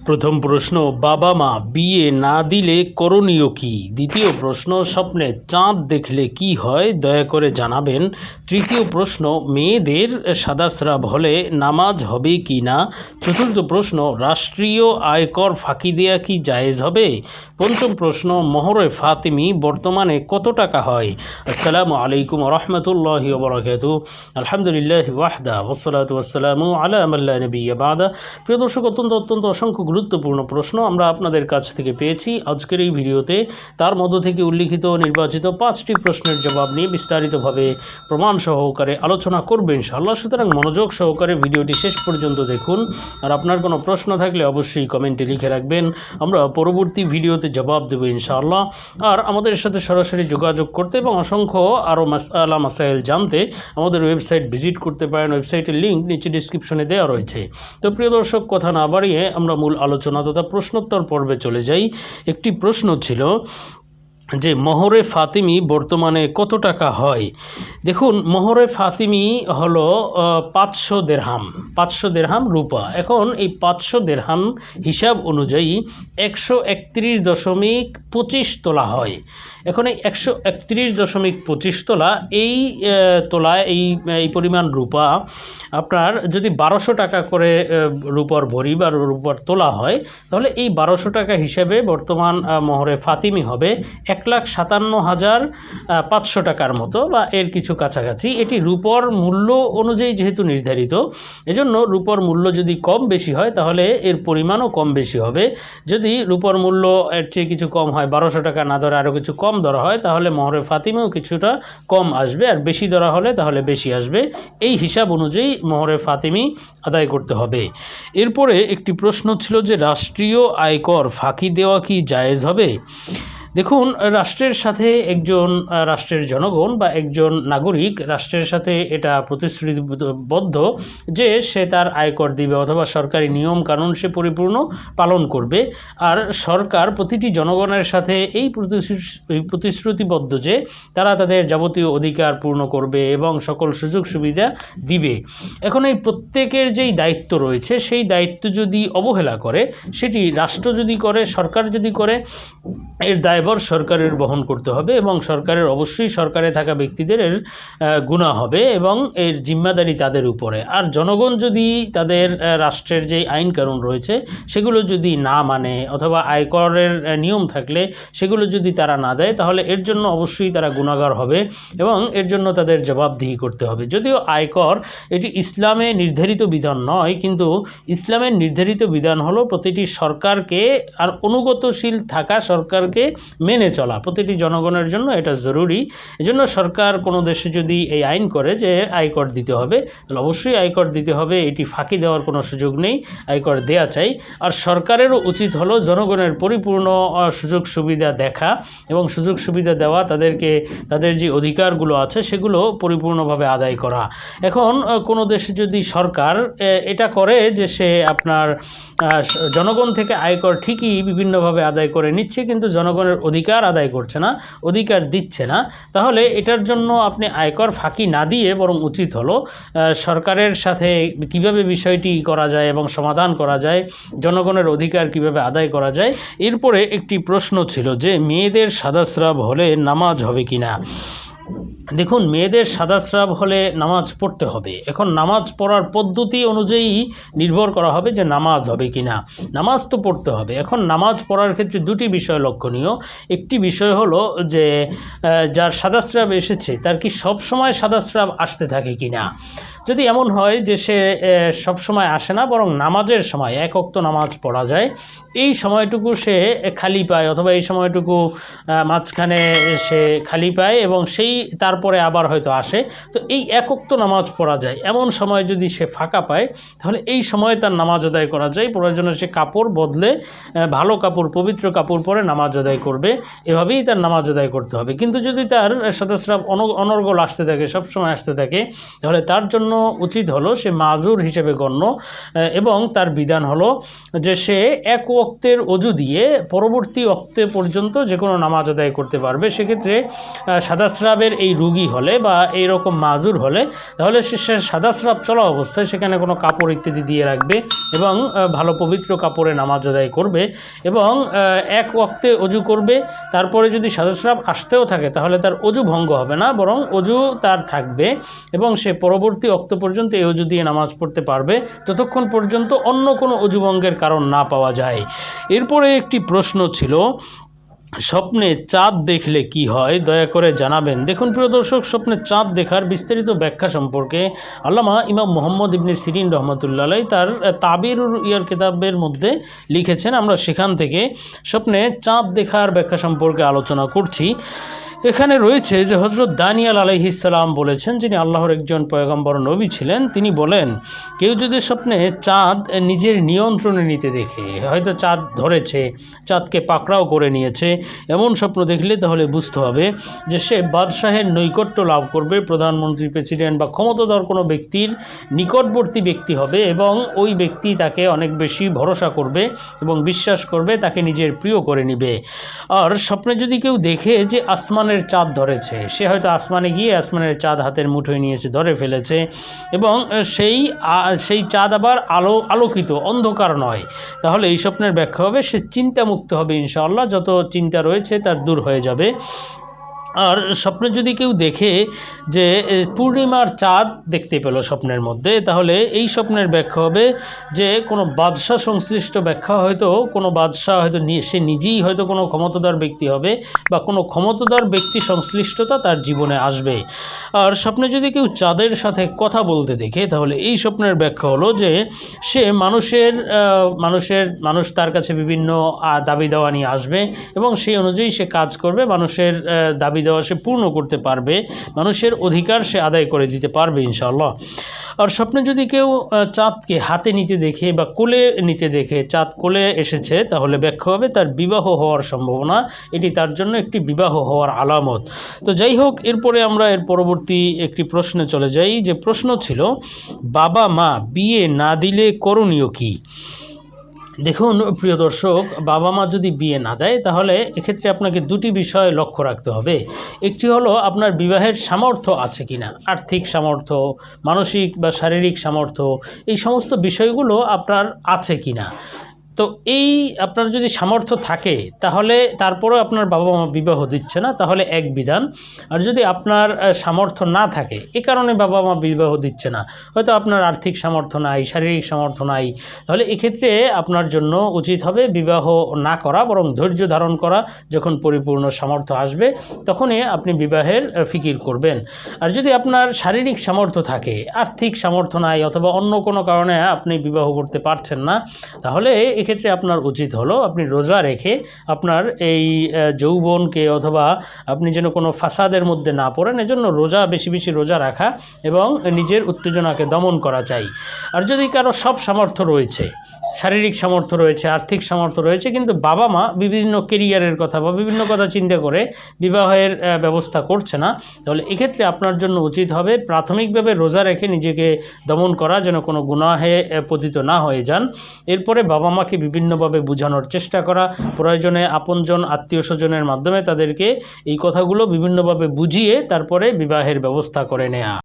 প্রথম প্রশ্ন, বাবা মা বিয়ে না দিলে করণীয় কি? দ্বিতীয় প্রশ্ন, স্বপ্নে চাঁদ দেখলে কি হয়, দয়া করে জানাবেন। তৃতীয় প্রশ্ন, মেয়েদের সাদাস্রাব হলে নামাজ হবে কি না? চতুর্থ প্রশ্ন, রাষ্ট্রীয় আয়কর ফাঁকি দেয়া কি জায়েজ হবে? পঞ্চম প্রশ্ন, মোহরে ফাতিমি বর্তমানে কত টাকা হয়? আসসালামু আলাইকুম রহমতুল্লাহি ওয়া বারাকাতুহু। আলহামদুলিল্লাহ ওয়াহদা ওয়াসসালাতু ওয়াসসালামু আলা মান লা নাবিয়্যা বা'দা। প্রিয় দর্শক, অত্যন্ত অসংখ্য গুরুত্বপূর্ণ প্রশ্ন আমরা আপনাদের কাছ থেকে পেয়েছি আজকের এই ভিডিওতে। তার মধ্য থেকে উল্লিখিত নির্বাচিত 5টি প্রশ্নের জবাব নিয়ে বিস্তারিতভাবে প্রমাণ সহকারে আলোচনা করবে ইনশাআল্লাহ। সুতরাং মনোযোগ সহকারে ভিডিওটি শেষ পর্যন্ত দেখুন। আর আপনার কোনো প্রশ্ন থাকলে অবশ্যই কমেন্টে লিখে রাখবেন, আমরা পরবর্তী ভিডিওতে জবাব দেবো ইনশাআল্লাহ। আর আমাদের সাথে সরাসরি যোগাযোগ করতে এবং অসংখ্য আরও মাসআলা মাসাইল জানতে আমাদের ওয়েবসাইট ভিজিট করতে পারেন। ওয়েবসাইটের লিঙ্ক নিচে ডিসক্রিপশনে দেওয়া রয়েছে। তো প্রিয় দর্শক, কথা না বাড়িয়ে আমরা মূল আলোচনা তথা প্রশ্নোত্তর পর্বে চলে যাই। একটি প্রশ্ন ছিল যে মোহরে ফাতিমি বর্তমানে কত টাকা হয়? দেখুন, মোহরে ফাতিমি হলো 500 দেরহাম, 500 দেরহাম রূপা। এখন এই 500 দেরহাম হিসাব অনুযায়ী 131.25 তোলা হয়। এখন এই 131.25 তোলা, এই তোলা এই পরিমাণ রূপা আপনার যদি 1200 টাকা করে রূপার ভরি বা রূপার তোলা হয়, তাহলে এই 1200 টাকা হিসেবে বর্তমান মোহরে ফাতিমি হবে 1,57,500 টাকার মতো বা এর কিছু কাছাকাছি। এটি রূপর মূল্য অনুযায়ী যেহেতু নির্ধারিত, এজন্য রূপর মূল্য যদি কম বেশি হয় তাহলে এর পরিমাণও কম বেশি হবে। যদি রূপর মূল্য এর চেয়ে কিছু কম হয়, 1200 টাকা না ধরে আরও কিছু কম ধরা হয়, তাহলে মোহরে ফাতিমিও কিছুটা কম আসবে, আর বেশি ধরা হলে তাহলে বেশি আসবে। এই হিসাব অনুযায়ী মোহরে ফাতিমি আদায় করতে হবে। এরপরে একটি প্রশ্ন ছিল যে রাষ্ট্রীয় আয়কর ফাঁকি দেওয়া কি জায়েজ হবে? দেখুন, রাষ্ট্রের সাথে একজন রাষ্ট্রের জনগণ বা একজন নাগরিক রাষ্ট্রের সাথে এটা প্রতিশ্রুতিবদ্ধ যে সে তার আয়কর দিবে অথবা সরকারি নিয়ম কানুন সে পরিপূর্ণ পালন করবে। আর সরকার প্রতিটি জনগণের সাথে এই প্রতিশ্রুতিবদ্ধ যে তারা তাদের যাবতীয় অধিকার পূর্ণ করবে এবং সকল সুযোগ সুবিধা দিবে। এখন এই প্রত্যেকের যেই দায়িত্ব রয়েছে, সেই দায়িত্ব যদি অবহেলা করে, সেটি রাষ্ট্র যদি করে, সরকার যদি করে, এর দায়ভার সরকারের বহন করতে হবে এবং সরকারের অবশ্যই সরকারে থাকা ব্যক্তিদের এর গুনাহ হবে এবং এর জিম্মাদারি তাদের উপরে। আর জনগণ যদি তাদের রাষ্ট্রের যে আইন কানুন রয়েছে সেগুলো যদি না মানে অথবা আয়করের নিয়ম থাকলে সেগুলো যদি তারা না দেয়, তাহলে এর জন্য অবশ্যই তারা গুনাহগার হবে এবং এর জন্য তাদের জবাবদিহি করতে হবে। যদিও আয়কর এটি ইসলামে নির্ধারিত বিধান নয়, কিন্তু ইসলামের নির্ধারিত বিধান হলো প্রতিটি সরকারকে আর অনুগতশীল থাকা, সরকারকে মেনে চলা প্রতিটি জনগণের জন্য এটা জরুরি। এজন্য সরকার কোনো দেশে যদি এই আইন করে যে আয়কর দিতে হবে, তাহলে অবশ্যই আয়কর দিতে হবে, এটি ফাঁকি দেওয়ার কোনো সুযোগ নেই, আয়কর দেয়া চাই। আর সরকারেরও উচিত হলো জনগণের পরিপূর্ণ সুযোগ সুবিধা দেখা এবং সুযোগ সুবিধা দেওয়া, তাদেরকে তাদের যে অধিকারগুলো আছে সেগুলো পরিপূর্ণভাবে আদায় করা। এখন কোনো দেশে যদি সরকার এটা করে যে সে আপনার জনগণ থেকে আয়কর ঠিকই বিভিন্নভাবে আদায় করে নিচ্ছে, কিন্তু জনগণের অধিকার আদায় করছে না, অধিকার দিচ্ছে না, তাহলে এটার জন্য আপনি আয়কর ফাঁকি না দিয়ে বরং উচিত হলো সরকারের সাথে কিভাবে বিষয়টি করা যায় এবং সমাধান করা যায়, জনগণের অধিকার কিভাবে আদায় করা যায়। এরপরে একটি প্রশ্ন ছিল যে মেয়েদের সাদাস্রাব হলে নামাজ হবে কি না? দেখুন, মেয়েদের সাদাস্রাব হলে নামাজ পড়তে হবে। এখন নামাজ পড়ার পদ্ধতি অনুযায়ী নির্ভর করা হবে যে নামাজ হবে কি না। নামাজ তো পড়তে হবে। এখন নামাজ পড়ার ক্ষেত্রে দুটি বিষয় লক্ষণীয়। একটি বিষয় হলো যে যার সাদাস্রাব এসেছে তার কি সব সময় সাদাস্রাব আসতে থাকে কি না। যদি এমন হয় যে সে সব সময় আসে না, বরং নামাজের সময় এক ওয়াক্ত নামাজ পড়া যায়, এই সময়টুকু সে খালি পায় অথবা এই সময়টুকু মাঝখানে সে খালি পায় এবং সেই তারপরে আবার হয়তো আসে, তো এই এক ওয়াক্ত নামাজ পড়া যায়, এমন সময় যদি সে ফাঁকা পায় তাহলে এই সময়ে তার নামাজ আদায় করা যায়। প্রয়োজনে সে কাপড় বদলে ভালো কাপড়, পবিত্র কাপড় পরে নামাজ আদায় করবে, এভাবেই তার নামাজ আদায় করতে হবে। কিন্তু যদি তার সাদাস্রাব অনর্গল আসতে থাকে, সবসময় আসতে থাকে, তাহলে তার জন্য উচিত হলো সে মাজুর হিসেবে গণ্য এবং তার বিধান হলো যে সে এক ওয়াক্তের ওযু দিয়ে পরবর্তী ওয়াক্তে পর্যন্ত যে কোনো নামাজ আদায় করতে পারবে। সেক্ষেত্রে সাদাস্রাবের এই রুগী হলে বা এইরকম মাজুর হলে তাহলে সে সাদা স্রাব চলা অবস্থায় সেখানে কোনো কাপড় ইত্যাদি দিয়ে রাখবে এবং ভালো পবিত্র কাপড়ে নামাজ আদায় করবে এবং এক ওয়াক্তে অজু করবে। তারপরে যদি সাদা স্রাব আসতেও থাকে তাহলে তার অজু ভঙ্গ হবে না, বরং অজু তার থাকবে এবং সে পরবর্তী ওয়াক্ত পর্যন্ত এই অজু দিয়ে নামাজ পড়তে পারবে যতক্ষণ পর্যন্ত অন্য কোনো অজু ভঙ্গের কারণ না পাওয়া যায়। এরপরে একটি প্রশ্ন ছিল, স্বপ্নে চাঁদ দেখলে কি হয়, দয়া করে জানাবেন। দেখুন প্রিয় দর্শক, স্বপ্নে চাঁদ দেখার বিস্তারিত ব্যাখ্যা সম্পর্কে আল্লামা ইমাম মুহাম্মদ ইবনে সিরিন রহমতুল্লাহ আলাইহি তার তাবির ইয়ার কিতাবের মধ্যে লিখেছেন। আমরা সেখান থেকে স্বপ্নে চাঁদ দেখার ব্যাখ্যা সম্পর্কে আলোচনা করছি। এখানে রয়েছে যে হযরত দানিয়াল আলাইহিস সালাম বলেছেন, যিনি আল্লাহর একজন পয়গম্বর নবী ছিলেন, তিনি বলেন, কেউ যদি স্বপ্নে চাঁদ নিজের নিয়ন্ত্রণে নিতে দেখে, হয়তো চাঁদ ধরেছে, চাঁদকে পাকড়াও করে নিয়েছে, এমন স্বপ্ন দেখলে তাহলে বুঝতে হবে যে সে বাদশাহের নৈকট্য লাভ করবে, প্রধানমন্ত্রী, প্রেসিডেন্ট বা ক্ষমতাধর কোনো ব্যক্তির নিকটবর্তী ব্যক্তি হবে এবং ওই ব্যক্তি তাকে অনেক বেশি ভরসা করবে এবং বিশ্বাস করবে, তাকে নিজের প্রিয় করে নিবে। আর স্বপ্নে যদি কেউ দেখে যে আসমানের চাঁদ ধরেছে, সে হয়তো আসমানে গিয়ে আসমানের চাঁদ হাতের মুঠোয় নিয়েছে, ধরে ফেলেছে এবং সেই চাঁদ আবার আলোকিত, অন্ধকার নয়, তাহলে এই স্বপ্নের ব্যাখ্যা হবে সে চিন্তামুক্ত হবে, ইনশাআল্লাহ যত চিন্তা রয়েছে তার দূর হয়ে যাবে। আর স্বপ্নে যদি কেউ দেখে যে পূর্ণিমার চাঁদ দেখতে পেল স্বপ্নের মধ্যে, তাহলে এই স্বপ্নের ব্যাখ্যা হবে যে কোনো বাদশাহ সংশ্লিষ্ট ব্যাখ্যা, হয়তো কোনো বাদশাহ হয়তো সে নিজেই হয়তো কোনো ক্ষমতাধর ব্যক্তি হবে বা কোনো ক্ষমতাধর ব্যক্তি সংশ্লিষ্টতা তার জীবনে আসবে। আর স্বপ্নে যদি কেউ চাঁদের সাথে কথা বলতে দেখে, তাহলে এই স্বপ্নের ব্যাখ্যা হলো যে সে মানুষ তার কাছে বিভিন্ন দাবি দেওয়া নিয়ে আসবে এবং সেই অনুযায়ী সে কাজ করবে, মানুষের দাবি দেওয়া সে পূর্ণ করতে পারবে, মানুষের অধিকার সে আদায় করে দিতে পারবে ইনশাআল্লাহ। আর স্বপ্নে যদি কেউ চাঁদকে হাতে নিতে দেখে বা কোলে নিতে দেখে, চাঁদ কোলে এসেছে, তাহলে ব্যাখ্যা হবে তার বিবাহ হওয়ার সম্ভাবনা, এটি তার জন্য একটি বিবাহ হওয়ার আলামত। তো যাই হোক, এরপরে আমরা এর পরবর্তী একটি প্রশ্নে চলে যাই, যে প্রশ্ন ছিল, বাবা মা বিয়ে না দিলে করণীয় কী? দেখুন প্রিয় দর্শক, বাবা মা যদি বিয়ে না দেয় তাহলে এক্ষেত্রে আপনাকে দুটি বিষয় লক্ষ্য রাখতে হবে। একটি হলো আপনার বিবাহের সামর্থ্য আছে কিনা, আর্থিক সামর্থ্য, মানসিক বা শারীরিক সামর্থ্য, এই সমস্ত বিষয়গুলো আপনার আছে কিনা। তো এই আপনার যদি সামর্থ্য থাকে তাহলে তারপরেও আপনার বাবা মা বিবাহ দিচ্ছে না, তাহলে এক বিধান। আর যদি আপনার সামর্থ্য না থাকে, এ কারণে বাবা মা বিবাহ দিচ্ছে না, হয়তো আপনার আর্থিক সামর্থ্য নাই, শারীরিক সামর্থ্য নাই, তাহলে এক্ষেত্রে আপনার জন্য উচিত হবে বিবাহ না করা, বরং ধৈর্য ধারণ করা। যখন পরিপূর্ণ সামর্থ্য আসবে তখনই আপনি বিবাহের ফিকির করবেন। আর যদি আপনার শারীরিক সামর্থ্য থাকে, আর্থিক সামর্থ্য নাই, অথবা অন্য কোনো কারণে আপনি বিবাহ করতে পারছেন না, তাহলে এক্ষেত্রে আপনার উচিত হলো আপনি রোজা রেখে আপনার এই যৌবনকে, অথবা আপনি যেন কোনো ফাসাদের মধ্যে না পড়েন, এজন্য বেশি বেশি রোজা রাখা এবং নিজের উত্তেজনাকে দমন করা চাই। আর যদি কারো সব সামর্থ্য রয়েছে, শারীরিক সামর্থ্য রয়েছে, আর্থিক সামর্থ্য রয়েছে, কিন্তু বাবা মা বিভিন্ন কেরিয়ারের কথা বা বিভিন্ন কথা চিন্তা করে বিবাহের ব্যবস্থা করছে না, তাহলে এক্ষেত্রে আপনার জন্য উচিত হবে প্রাথমিকভাবে রোজা রেখে নিজেকে দমন করা, যেন কোনো গুনাহে পতিত না হয়ে যান। এরপরে বাবা মাকে বিভিন্নভাবে বোঝানোর চেষ্টা করা, প্রয়োজনে আপনজন, আত্মীয় স্বজনের মাধ্যমে তাদেরকে এই কথাগুলো বিভিন্নভাবে বুঝিয়ে তারপরে বিবাহের ব্যবস্থা করে নেওয়া।